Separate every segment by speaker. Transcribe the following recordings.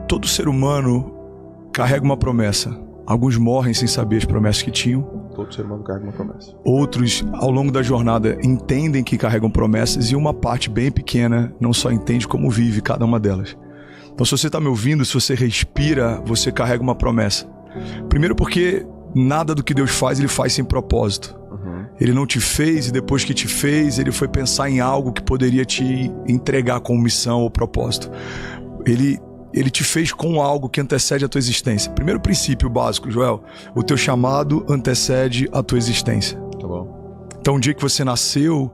Speaker 1: Todo ser humano carrega uma promessa. Alguns morrem sem saber as promessas que tinham.
Speaker 2: Todo ser humano carrega uma promessa.
Speaker 1: Outros, ao longo da jornada, entendem que carregam promessas e uma parte bem pequena não só entende como vive cada uma delas. Então, se você está me ouvindo, se você respira, você carrega uma promessa. Primeiro porque nada do que Deus faz, Ele faz sem propósito. Ele não te fez e depois que te fez, Ele foi pensar em algo que poderia te entregar como missão ou propósito. Ele te fez com algo que antecede a tua existência. Primeiro princípio básico, Joel: o teu chamado antecede a tua existência.
Speaker 2: Tá bom.
Speaker 1: Então, o dia que você nasceu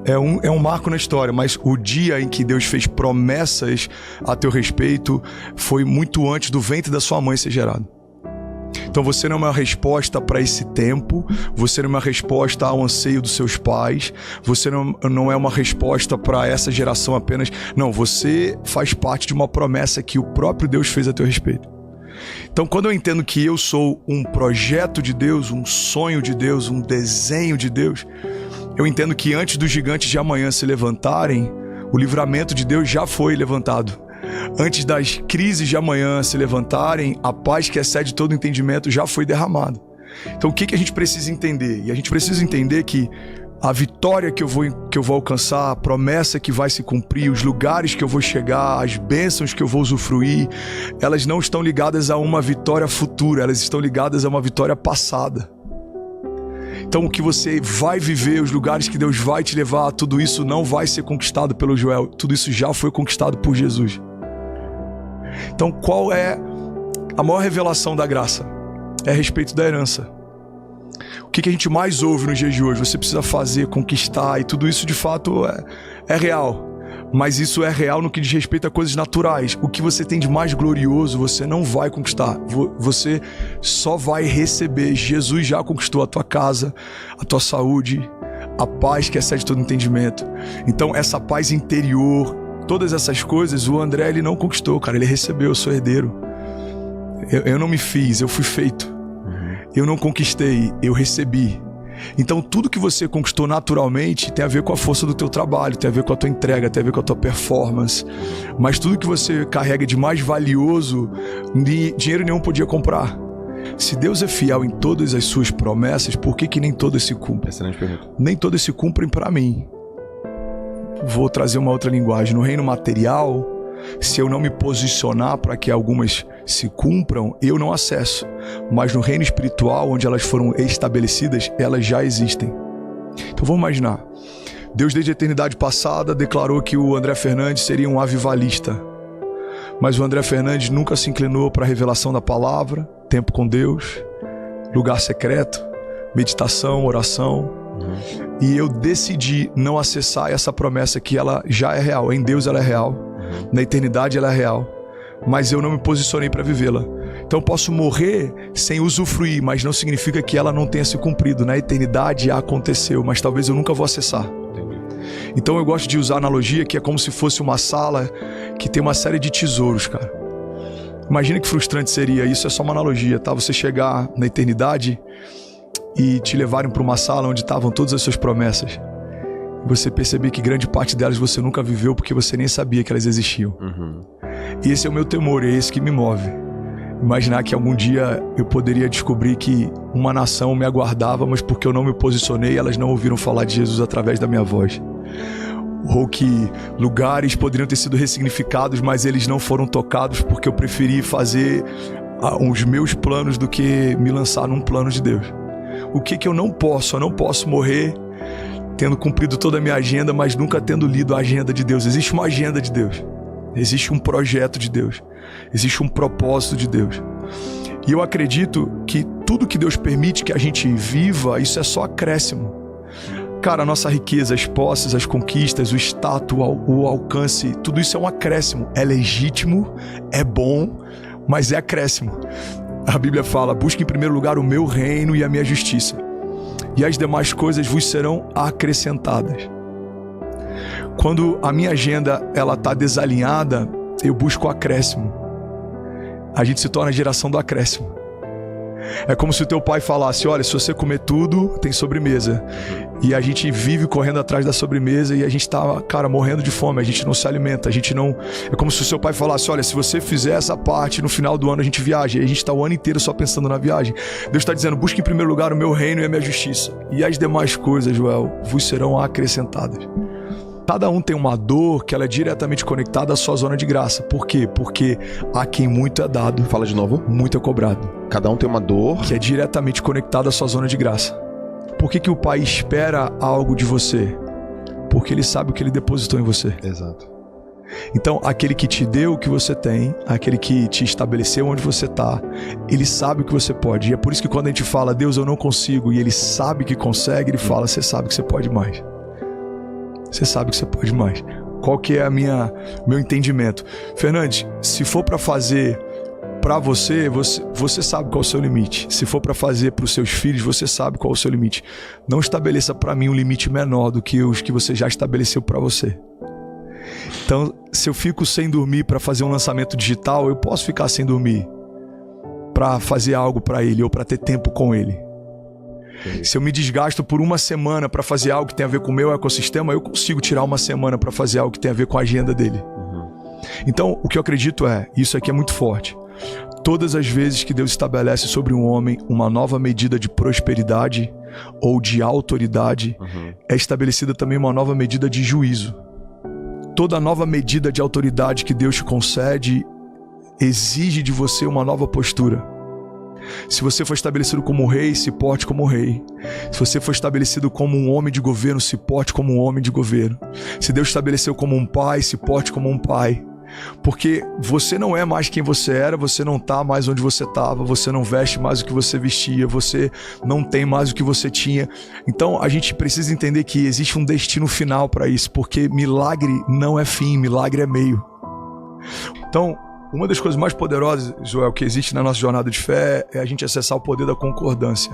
Speaker 1: é um marco na história, mas o dia em que Deus fez promessas a teu respeito foi muito antes do ventre da sua mãe ser gerado. Então você não é uma resposta para esse tempo, você não é uma resposta ao anseio dos seus pais, você não é uma resposta para essa geração apenas. Não, você faz parte de uma promessa que o próprio Deus fez a teu respeito. Então, quando eu entendo que eu sou um projeto de Deus, um sonho de Deus, um desenho de Deus, eu entendo que antes dos gigantes de amanhã se levantarem, o livramento de Deus já foi levantado. Antes das crises de amanhã se levantarem, a paz que excede todo entendimento já foi derramada. Então, o que a gente precisa entender? E a gente precisa entender que a vitória que eu vou alcançar, a promessa que vai se cumprir, os lugares que eu vou chegar, as bênçãos que eu vou usufruir, elas não estão ligadas a uma vitória futura, elas estão ligadas a uma vitória passada. Então, o que você vai viver, os lugares que Deus vai te levar, tudo isso não vai ser conquistado pelo Joel, tudo isso já foi conquistado por Jesus. Então, qual é a maior revelação da graça? É a respeito da herança. O que a gente mais ouve nos dias de hoje? Você precisa fazer, conquistar, e tudo isso de fato é real. Mas isso é real no que diz respeito a coisas naturais. O que você tem de mais glorioso, você não vai conquistar. Você só vai receber. Jesus já conquistou a tua casa, a tua saúde, a paz que excede todo entendimento. Então, essa paz interior, todas essas coisas, o André, ele não conquistou, cara. Ele recebeu, eu sou herdeiro. Eu não me fiz, eu fui feito. Eu não conquistei, eu recebi. Então, tudo que você conquistou naturalmente tem a ver com a força do teu trabalho, tem a ver com a tua entrega, tem a ver com a tua performance. Mas tudo que você carrega de mais valioso, dinheiro nenhum podia comprar. Se Deus é fiel em todas as suas promessas, por que nem todas se cumprem?
Speaker 2: Excelente pergunta.
Speaker 1: Nem todas se cumprem para mim. Vou trazer uma outra linguagem. No reino material, se eu não me posicionar para que algumas se cumpram, eu não acesso. Mas no reino espiritual, onde elas foram estabelecidas, elas já existem. Então vamos imaginar. Deus, desde a eternidade passada, declarou que o André Fernandes seria um avivalista. Mas o André Fernandes nunca se inclinou para a revelação da palavra, tempo com Deus, lugar secreto, meditação, oração. E eu decidi não acessar essa promessa que ela já é real. Em Deus ela é real. Na eternidade ela é real. Mas eu não me posicionei para vivê-la. Então eu posso morrer sem usufruir, mas não significa que ela não tenha se cumprido. Na eternidade já aconteceu, mas talvez eu nunca vou acessar.
Speaker 2: Entendi.
Speaker 1: Então eu gosto de usar a analogia que é como se fosse uma sala que tem uma série de tesouros, cara. Imagina que frustrante seria, isso é só uma analogia, tá? Você chegar na eternidade e te levarem para uma sala onde estavam todas as suas promessas. Você perceber que grande parte delas você nunca viveu porque você nem sabia que elas existiam. E esse é o meu temor, é esse que me move. Imaginar que algum dia eu poderia descobrir que uma nação me aguardava, mas porque eu não me posicionei, elas não ouviram falar de Jesus através da minha voz. Ou que lugares poderiam ter sido ressignificados, mas eles não foram tocados porque eu preferi fazer os meus planos do que me lançar num plano de Deus. O que eu não posso? Eu não posso morrer tendo cumprido toda a minha agenda, mas nunca tendo lido a agenda de Deus. Existe uma agenda de Deus. Existe um projeto de Deus. Existe um propósito de Deus. E eu acredito que tudo que Deus permite que a gente viva, isso é só acréscimo. Cara, a nossa riqueza, as posses, as conquistas, o status, o alcance, tudo isso é um acréscimo. É legítimo, é bom, mas é acréscimo. A Bíblia fala, busque em primeiro lugar o meu reino e a minha justiça. E as demais coisas vos serão acrescentadas. Quando a minha agenda está desalinhada, eu busco o acréscimo. A gente se torna a geração do acréscimo. É como se o teu pai falasse, olha, se você comer tudo, tem sobremesa. E a gente vive correndo atrás da sobremesa e a gente tá, cara, morrendo de fome, a gente não se alimenta, a gente não... É como se o seu pai falasse, olha, se você fizer essa parte, no final do ano a gente viaja. E a gente tá o ano inteiro só pensando na viagem. Deus tá dizendo, busque em primeiro lugar o meu reino e a minha justiça. E as demais coisas, Joel, vos serão acrescentadas. Cada um tem uma dor que ela é diretamente conectada à sua zona de graça. Por quê? Porque a quem muito é dado,
Speaker 2: Fala de novo.
Speaker 1: muito é cobrado.
Speaker 2: Cada um tem uma dor.
Speaker 1: Que é diretamente conectada à sua zona de graça. Por que o pai espera algo de você? Porque ele sabe o que ele depositou em você.
Speaker 2: Exato.
Speaker 1: Então, aquele que te deu o que você tem, aquele que te estabeleceu onde você está, ele sabe o que você pode. E é por isso que quando a gente fala, Deus, eu não consigo, e ele sabe que consegue, ele fala, você sabe que você pode mais. Você sabe que você pode mais. Qual que é meu entendimento? Fernandes, se for para fazer para você sabe qual é o seu limite. Se for para fazer para os seus filhos, você sabe qual é o seu limite. Não estabeleça para mim um limite menor do que os que você já estabeleceu para você. Então, se eu fico sem dormir para fazer um lançamento digital, eu posso ficar sem dormir para fazer algo para ele ou para ter tempo com ele. Se eu me desgasto por uma semana para fazer algo que tem a ver com o meu ecossistema, eu consigo tirar uma semana para fazer algo que tem a ver com a agenda dele. Então, o que eu acredito isso aqui é muito forte. Todas as vezes que Deus estabelece sobre um homem uma nova medida de prosperidade ou de autoridade, é estabelecida também uma nova medida de juízo. Toda nova medida de autoridade que Deus te concede exige de você uma nova postura. Se você for estabelecido como rei, se porte como rei. Se você for estabelecido como um homem de governo, se porte como um homem de governo. Se Deus estabeleceu como um pai, se porte como um pai. Porque você não é mais quem você era, você não está mais onde você estava, você não veste mais o que você vestia, você não tem mais o que você tinha. Então a gente precisa entender que existe um destino final para isso, porque milagre não é fim, milagre é meio. Então, uma das coisas mais poderosas, Joel, que existe na nossa jornada de fé é a gente acessar o poder da concordância.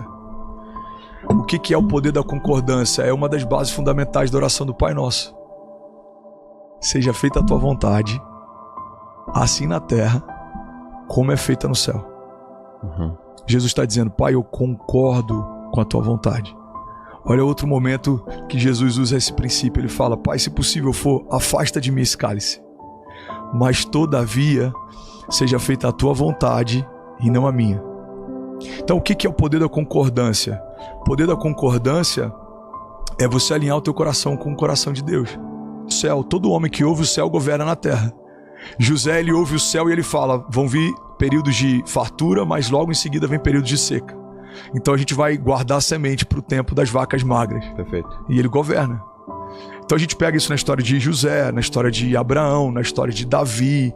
Speaker 1: O que é o poder da concordância? É uma das bases fundamentais da oração do Pai Nosso. Seja feita a tua vontade, assim na terra, como é feita no céu. Jesus está dizendo, Pai, eu concordo com a tua vontade. Olha outro momento que Jesus usa esse princípio. Ele fala, Pai, se possível for, afasta de mim esse cálice. Mas todavia, seja feita a tua vontade e não a minha. Então, o que é o poder da concordância? O poder da concordância é você alinhar o teu coração com o coração de Deus. O céu, todo homem que ouve o céu governa na terra. José, ele ouve o céu e ele fala, vão vir períodos de fartura, mas logo em seguida vem períodos de seca. Então a gente vai guardar a semente para o tempo das vacas magras.
Speaker 2: Perfeito.
Speaker 1: E ele governa. Então a gente pega isso na história de José, na história de Abraão, na história de Davi.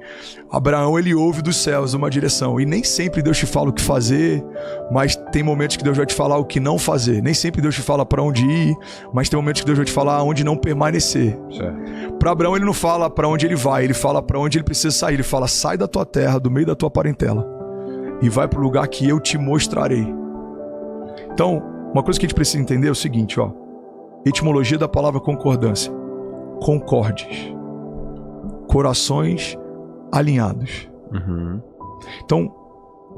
Speaker 1: Abraão, ele ouve dos céus uma direção. E nem sempre Deus te fala o que fazer, mas tem momentos que Deus vai te falar o que não fazer. Nem sempre Deus te fala para onde ir, mas tem momentos que Deus vai te falar onde não permanecer. Para Abraão, ele não fala para onde ele vai, ele fala para onde ele precisa sair. Ele fala, sai da tua terra, do meio da tua parentela, e vai para o lugar que eu te mostrarei. Então, uma coisa que a gente precisa entender é o seguinte, ó. Etimologia da palavra concordância. Concordes. Corações alinhados. Então,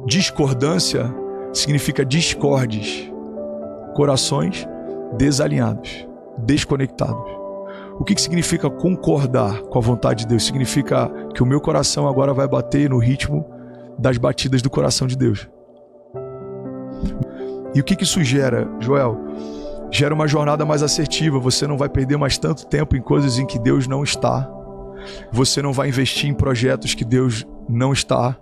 Speaker 1: discordância significa discordes. Corações desalinhados, desconectados. O que significa concordar com a vontade de Deus? Significa que o meu coração agora vai bater no ritmo das batidas do coração de Deus. E o que isso gera, Joel? Gera uma jornada mais assertiva. Você não vai perder mais tanto tempo em coisas em que Deus não está. Você não vai investir em projetos que Deus não está.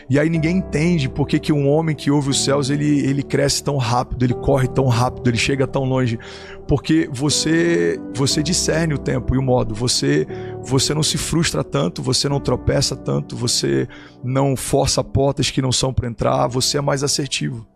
Speaker 1: E aí ninguém entende por que um homem que ouve os céus, ele cresce tão rápido, ele corre tão rápido, ele chega tão longe. Porque você discerne o tempo e o modo. Você não se frustra tanto, você não tropeça tanto, você não força portas que não são para entrar, você é mais assertivo.